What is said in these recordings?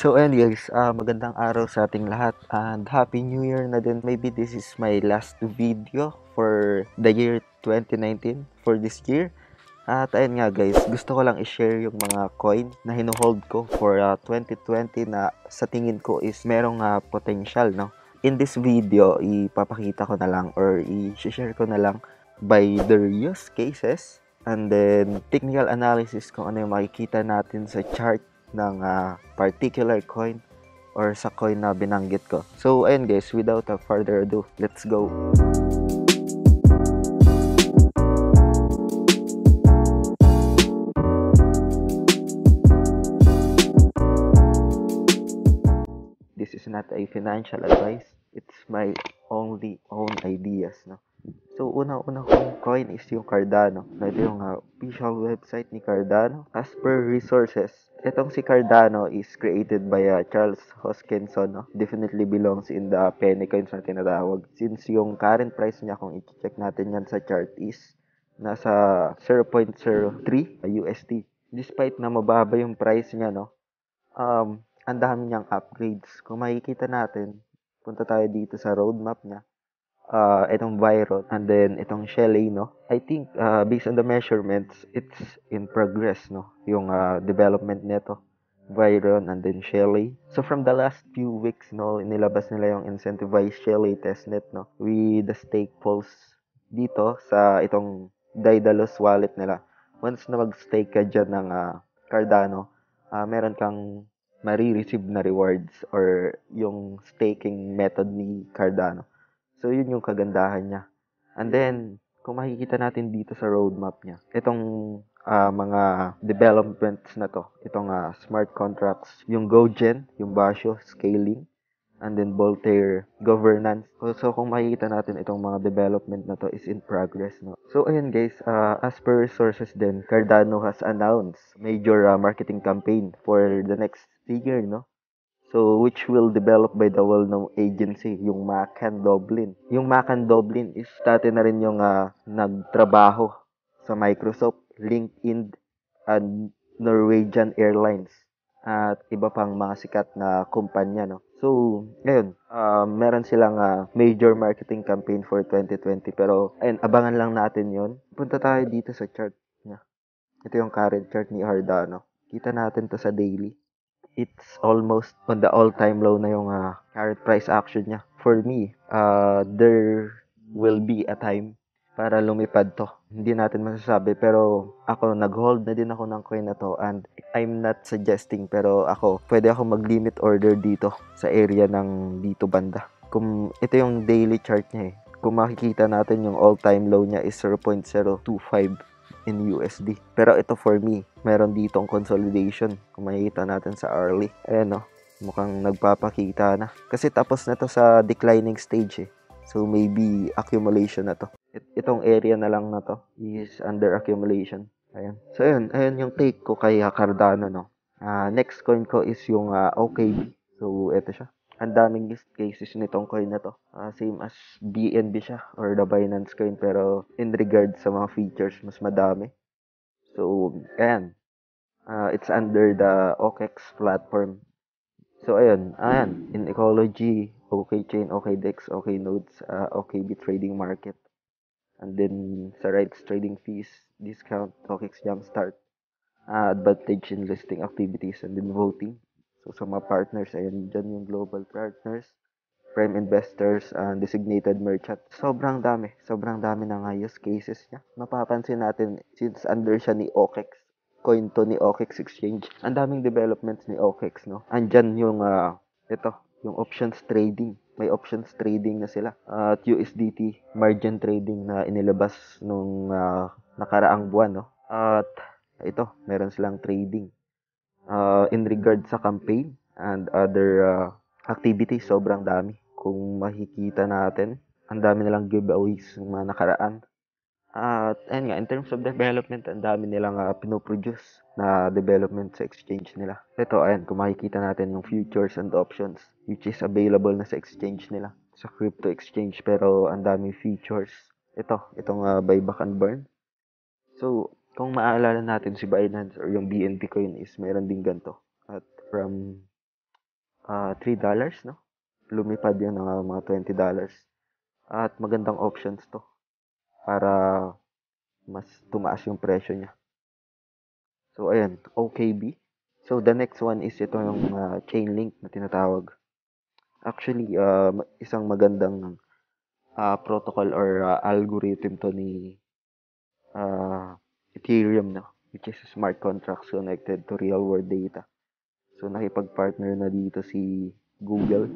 So anyways, magandang araw sa ating lahat and Happy New Year na din. Maybe this is my last video for the year 2019 for this year. At ayun nga guys, gusto ko lang i-share yung mga coin na hinuhold ko for 2020 na sa tingin ko is merong potential, no? In this video, ipapakita ko na lang or i-share ko na lang by their use cases and then technical analysis kung ano yung makikita natin sa chart ng particular coin or sa coin na binanggit ko. So ayun guys, without further ado, let's go. This is not a financial advice. It's my only own ideas, no? So, unang-una kong coin is yung Cardano. Ito yung official website ni Cardano. As per resources, itong si Cardano is created by Charles Hoskinson. No? Definitely belongs in the penny coins na tinatawag. Since yung current price niya, kung i-check natin yan sa chart, is nasa 0.03 USD. Despite na mababa yung price niya, no? Ang dami niyang upgrades. Kung makikita natin, punta tayo dito sa roadmap niya. Itong Byron and then itong Shelly, no? I think based on the measurements, it's in progress, no? Yung development nito, Byron and then Shelly. So from the last few weeks, no, nilabas nila yung incentivized Shelly testnet, no? With the stake pulse dito sa itong Daedalus wallet nila. Once na mag-stake ka dyan ng Cardano, meron kang marireceive na rewards or yung staking method ni Cardano. So, yun yung kagandahan niya. And then, kung makikita natin dito sa roadmap niya, itong mga developments na to, itong smart contracts, yung GoGen, yung Basho, scaling, and then Voltaire, governance. So, kung makikita natin itong mga development na to is in progress, no? So, ayun guys, as per sources din, Cardano has announced major marketing campaign for the next year, no? So, which will develop by the well-known agency, yung Macan Dublin. Yung Macan Dublin is dati na rin yung nagtrabaho sa Microsoft, LinkedIn, and Norwegian Airlines at iba pang mga sikat na kumpanya, no? So, ngayon, meron silang major marketing campaign for 2020 pero ayun, abangan lang natin yon. Punta tayo dito sa chart niya. Ito yung current chart ni Cardano. Kita natin to sa daily. It's almost on the all-time low na yung current price action niya. For me, there will be a time para lumipad to. Hindi natin masasabi pero ako nag-hold na din ako ng coin na to and I'm not suggesting pero pwede ako mag-limit order dito sa area ng dito banda. Kung ito yung daily chart niya kung makikita natin yung all-time low niya is 0.025 in USD. Pero ito for me, meron ditong consolidation. Kung makikita natin sa early. Ayan no, mukhang nagpapakita na. Kasi tapos na to sa declining stage So maybe accumulation na to. Itong area na lang na to is under accumulation. Ayan. So ayan yung take ko kay Cardano, no. Next coin ko is yung OKB. So ito siya. Ang daming use cases nitong coin na to. Same as BNB siya or the Binance coin pero in regard sa mga features mas madami. So, ayan. It's under the OKEX platform. So, ayan. In ecology, OKChain, OKDex, OKNodes, OKB trading market. And then, sa rights trading fees, discount, OKEX Jumpstart, advantage in listing activities, and then voting. So, sa mga partners, ayan dyan yung global partners, prime investors, and designated merchant. Sobrang dami. Sobrang dami ng use cases niya. Mapapansin natin, since under siya ni OKEX, coin to ni OKEX Exchange, ang daming developments ni OKEX, no? Andyan yung, yung options trading. May options trading na sila. At USDT margin trading na inilabas nung nakaraang buwan, no? At ito, meron silang trading. In regard sa campaign and other activities, sobrang dami. Kung makikita natin, ang dami nilang giveaways ng mga nakaraan. At ayun nga, in terms of development, ang dami nilang pinoproduce na development sa exchange nila. Ito, ayan, kung makikita natin yung futures and options, which is available na sa exchange nila, sa crypto exchange, pero ang dami features. Itong buyback and burn. So, kung maalala natin si Binance or yung BNB coin is meron din ganito. At from $3, no? Lumipad yun ng mga $20. At magandang options to para mas tumaas yung presyo niya. So, ayan, OKB. So, the next one is ito yung Chainlink na tinatawag. Actually, isang magandang protocol or algorithm to ni Ethereum, no? Which is smart contracts connected to real-world data. So, nakipag-partner na dito si Google.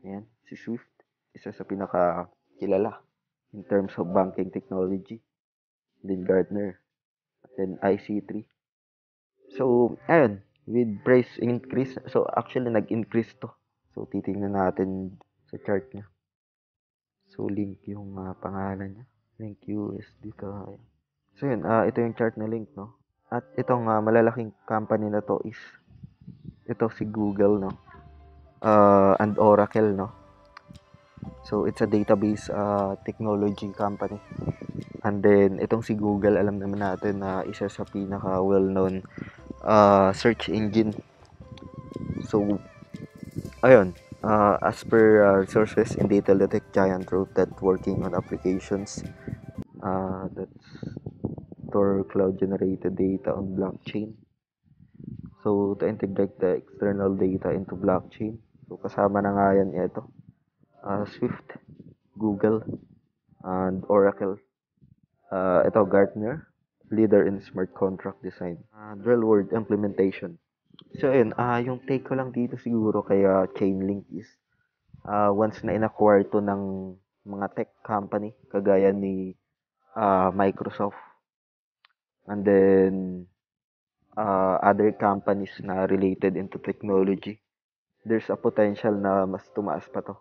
Ayan, si Swift. Isa sa pinaka-kilala in terms of banking technology. Then Gartner. Then IC3. So, ayun, with price increase, so actually nag-increase to. So, titingnan natin sa chart niya. So, link yung pangalan niya. Link USD to. Ayan. So, yun, ito yung chart na link, no? At itong malalaking company na to is ito si Google, no? And Oracle, no? So, it's a database technology company. And then, itong si Google, alam naman natin na isa sa pinaka well-known search engine. So, ayun, as per sources in data, the tech giant wrote that working on applications that store cloud-generated data on blockchain. So, to integrate the external data into blockchain. So, kasama na nga yan ito. Swift, Google, and Oracle. Ito, Gartner, leader in smart contract design. Real-world implementation. So, yun, yung take ko lang dito siguro kay Chainlink is once na in-acquire to ng mga tech company, kagaya ni Microsoft, and then other companies na related into technology, there's a potential na mas tumaas pa to.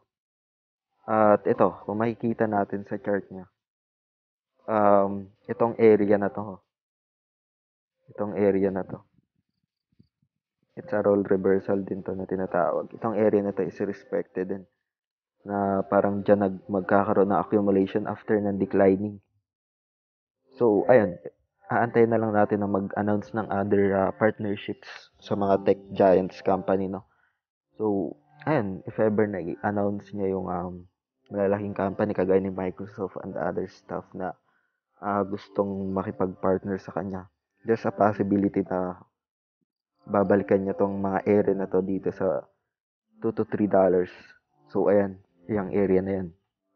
At ito, kung makikita natin sa chart niya, itong area na to, it's a role reversal din to na tinatawag. Itong area na to is respected din, na parang dyan magkakaroon ng accumulation after ng declining. So, ayun, aantayin na lang natin na mag-announce ng other partnerships sa mga tech giants company, no? So, ayun, if ever na-announce niya yung malalaking company kagaya ni Microsoft and other stuff na gustong makipag-partner sa kanya, there's a possibility na babalikan niya tong mga area na to dito sa $2 to $3. So, ayan, yung area na yan.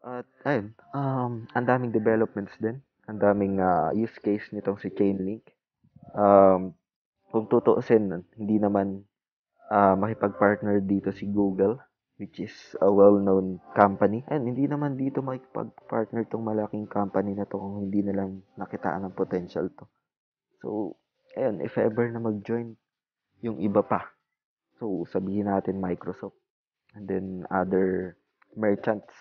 At, ayun, ang daming developments din. Ang daming use case nitong si Chainlink. Kung tutuusin, hindi naman makipag-partner dito si Google, which is a well-known company. And hindi naman dito makipag-partner tong malaking company na to kung hindi na lang nakitaan ng potential to. So, ayun, if ever na mag-join yung iba pa. So, sabihin natin Microsoft. And then other merchants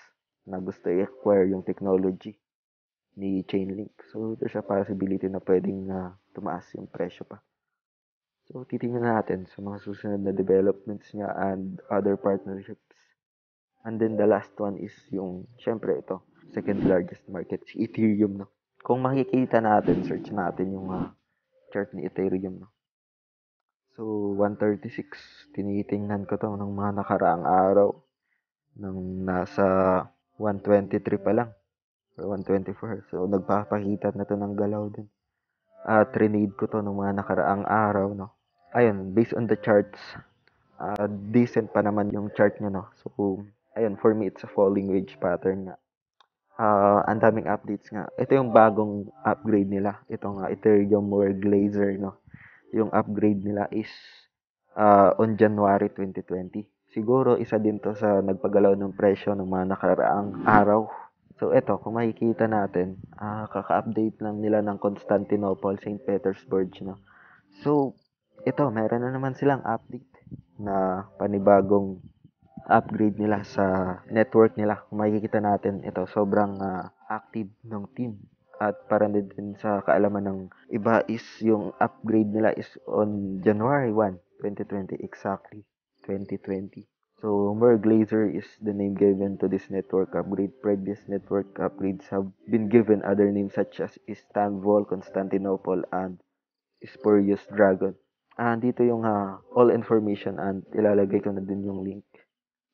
na gusto i-acquire yung technology ni Chainlink. So, there's a possibility na pwedeng tumaas yung presyo pa. So, titingnan natin sa mga susunod na developments niya and other partnerships. And then the last one is yung, syempre ito, second largest market, si Ethereum, no? Kung makikita natin, search natin yung chart ni Ethereum, no? So, 136, tinitingnan ko to ng mga nakaraang araw. Nang nasa 123 pa lang, or 124. So, nagpapakita na to ng galaw din. Trinade ko to ng mga nakaraang araw, no? Ayun, based on the charts, decent pa naman yung chart niya, no? So, ayun, for me, it's a falling wedge pattern nga. Ang daming updates nga. Ito yung bagong upgrade nila. Ito nga, Ethereum More Glazer, no? Yung upgrade nila is on January 2020. Siguro, isa din to sa nagpagalaw ng presyo ng mga nakaraang araw. So, eto, kung makikita natin, kaka-update lang nila ng Constantinople, St. Petersburg, no? So, ito, meron na naman silang update na panibagong upgrade nila sa network nila. Kung makikita natin, ito, sobrang active ng team. At para din sa kaalaman ng iba is yung upgrade nila is on January 1, 2020, exactly, 2020. So, Mer Glazer is the name given to this network upgrade. Previous network upgrades have been given other names such as Istanbul, Constantinople, and Spurious Dragon. Dito yung all information and ilalagay ko na din yung link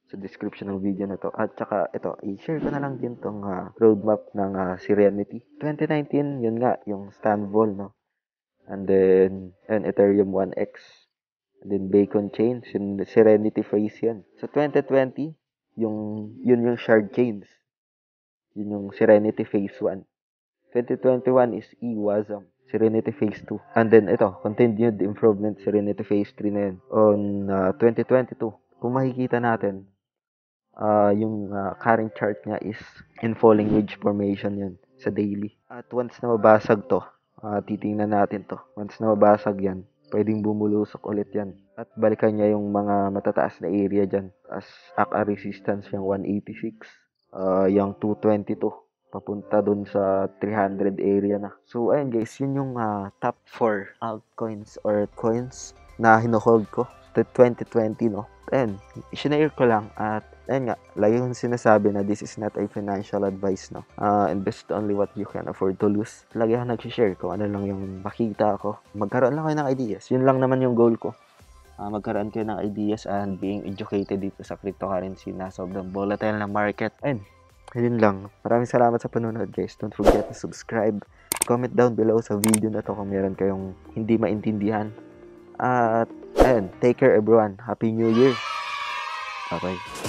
sa description ng video na to. At saka ito, i-share ko na lang din tong roadmap ng Serenity. 2019, yun nga, yung Stanvol, no? And then, Ethereum 1x. And then Bacon Chain, Serenity Phase yan. Sa 2020, yun yung Shard Chains. Yun yung Serenity Phase 1. 2021 is EWASM, Serenity Phase 2. And then ito, Continued Improvement Serenity Phase 3 na yun. On 2022, kung makikita natin, yung current chart niya is in falling wedge formation yun sa daily. At once na mabasag to, titingnan natin to. Once na mabasag yan, pwedeng bumulusok ulit yan. At balikan niya yung mga matataas na area dyan. As a resistance yung 186, yung 222 papunta dun sa 300 area na. So, ayun guys, yun yung top 4 altcoins or coins na hinohold ko to 2020, no? Ayun, isinare ko lang at ayun nga, lagi kong sinasabi na this is not a financial advice, no? Invest only what you can afford to lose. Lagi akong nag-share kung ano lang yung makita ko. Magkaroon lang kayo ng ideas. Yun lang naman yung goal ko. Magkaroon kayo ng ideas and being educated dito sa cryptocurrency na sobrang volatile na market. Ayun, yun lang. Maraming salamat sa panonood guys. Don't forget to subscribe. Comment down below sa video na to kung meron kayong hindi maintindihan. At ayun, take care everyone. Happy New Year. Bye-bye.